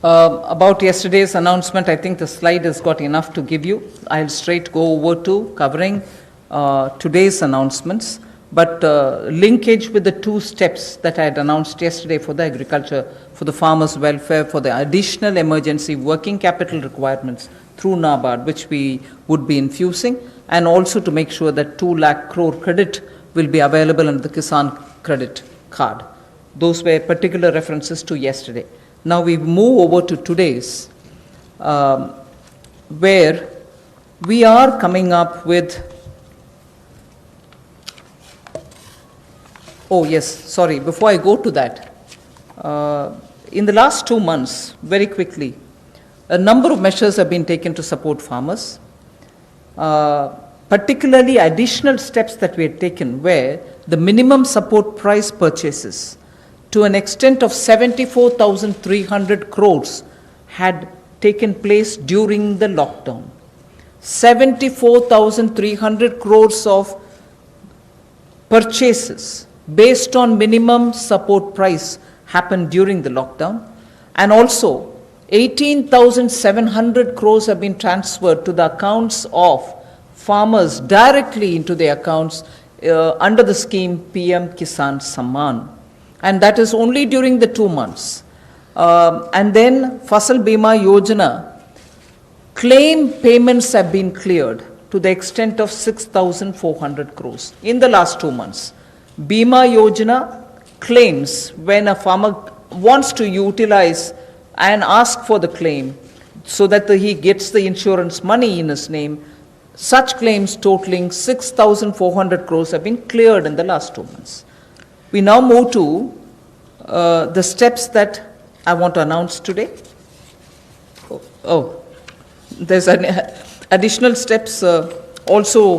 About yesterday's announcement, I think the slide has got enough to give you. I'll straight go over to covering today's announcements, but linkage with the two steps that I had announced yesterday for the agriculture, for the farmers' welfare, for the additional emergency working capital requirements through NABARD, which we would be infusing, and also to make sure that 2 lakh crore credit will be available under the Kisan Credit Card. Those were particular references to yesterday. Now we move over to today's, where we are coming up with, oh yes, sorry, before I go to that, in the last 2 months, very quickly, a number of measures have been taken to support farmers. Particularly additional steps that we had taken where the minimum support price purchases to an extent of 74,300 crores had taken place during the lockdown. 74,300 crores of purchases based on minimum support price happened during the lockdown, and also 18,700 crores have been transferred to the accounts of farmers directly into their accounts under the scheme PM Kisan Samman. And that is only during the 2 months. And then Fasal Bima Yojana, claim payments have been cleared to the extent of 6,400 crores in the last 2 months. Bima Yojana claims, when a farmer wants to utilize and ask for the claim so that he gets the insurance money in his name, such claims totaling 6,400 crores have been cleared in the last 2 months. We now move to the steps that I want to announce today. There's additional steps also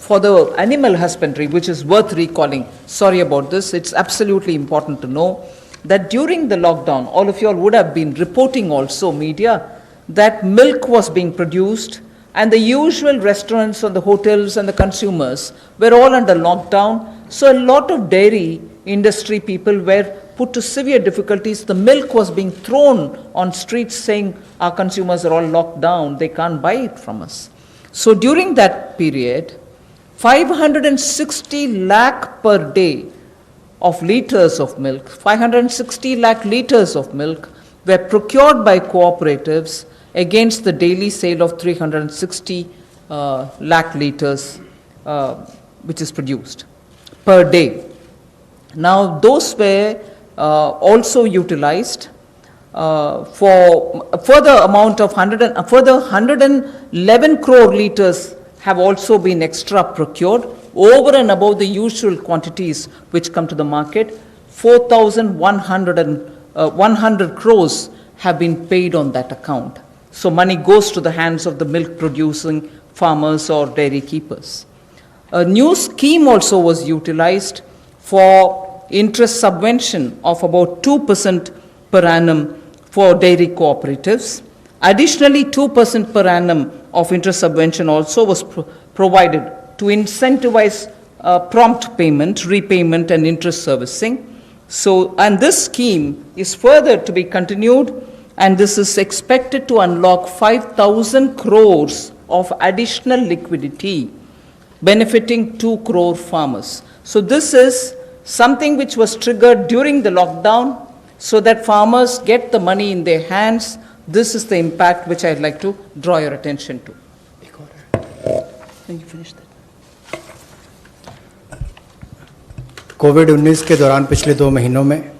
for the animal husbandry, which is worth recalling. Sorry about this. It's absolutely important to know that during the lockdown, all of you all would have been reporting also, media, that milk was being produced, and the usual restaurants and the hotels and the consumers were all under lockdown. So a lot of dairy industry people were put to severe difficulties. The milk was being thrown on streets saying our consumers are all locked down, they can't buy it from us. So during that period, 560 lakh per day of liters of milk, 560 lakh liters of milk were procured by cooperatives against the daily sale of 360 lakh liters which is produced per day. Now those were also utilized for a further amount of 111 crore liters have also been extra procured over and above the usual quantities which come to the market. 4,100 crores have been paid on that account. So money goes to the hands of the milk producing farmers or dairy keepers. A new scheme also was utilized for interest subvention of about 2% per annum for dairy cooperatives. Additionally, 2% per annum of interest subvention also was provided to incentivize prompt payment, repayment, and interest servicing. So, and this scheme is further to be continued, and this is expected to unlock 5,000 crores of additional liquidity, benefiting 2 crore farmers. So this is something which was triggered during the lockdown so that farmers get the money in their hands. This is the impact which I'd like to draw your attention to. Can you finish that? कोविड-19 के दौरान पिछले 2 महीनों में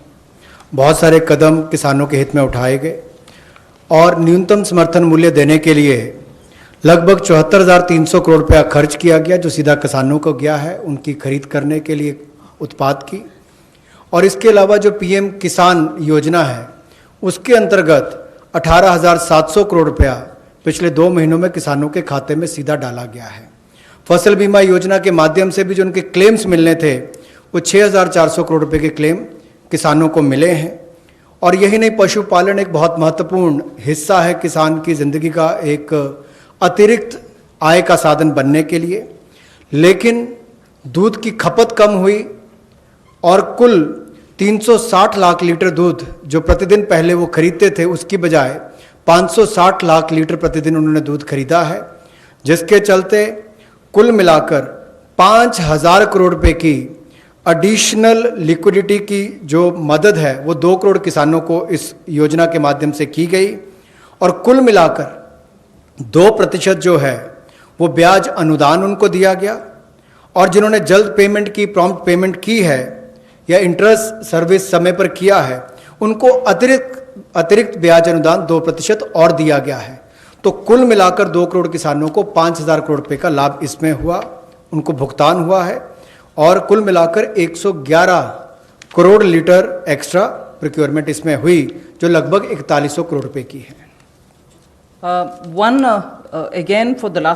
बहुत सारे कदम किसानों के हित में उठाए गए और न्यूनतम समर्थन मूल्य देने के लिए लगभग 74,300 करोड़ रुपया खर्च किया गया, जो सीधा किसानों को गया है उनकी खरीद करने के लिए उत्पाद की। और इसके अलावा जो पीएम किसान योजना है उसके अंतर्गत 18,700 करोड़ रुपया पिछले 2 महीनों में किसानों के खाते में सीधा डाला गया है। फसल बीमा योजना के माध्यम से भी जो उनके क्लेम्स मिलने थे वो 6,400 करोड़ रुपए के क्लेम किसानों को मिले हैं। और यही नहीं, पशुपालन एक बहुत महत्वपूर्ण हिस्सा है किसान की ज़िंदगी का, एक अतिरिक्त आय का साधन बनने के लिए। लेकिन दूध की खपत कम हुई और कुल 360 लाख लीटर दूध जो प्रतिदिन पहले वो खरीदते थे उसकी बजाय 560 लाख लीटर प्रतिदिन उन्होंने दूध खरीदा है, जिसके चलते कुल मिलाकर 5,000 करोड़ रुपए की एडिशनल लिक्विडिटी की जो मदद है वो 2 करोड़ किसानों को इस योजना के माध्यम से की गई और कुल मिलाकर 2% जो है वो ब्याज अनुदान उनको दिया गया और जिन्होंने जल्द पेमेंट की, प्रॉम्प्ट पेमेंट की है या इंटरेस्ट सर्विस समय पर किया है, उनको अतिरिक्त ब्याज अनुदान 2% और दिया गया है। तो कुल मिलाकर 2 करोड़ किसानों को 5,000 करोड़ रुपए का लाभ इसमें हुआ, उनको भुगतान हुआ है और कुल मिलाकर 111 करोड़ लीटर एक्स्ट्रा प्रोक्योरमेंट इसमें हुई जो लगभग 4100 करोड़ रुपए की है। Again, for the last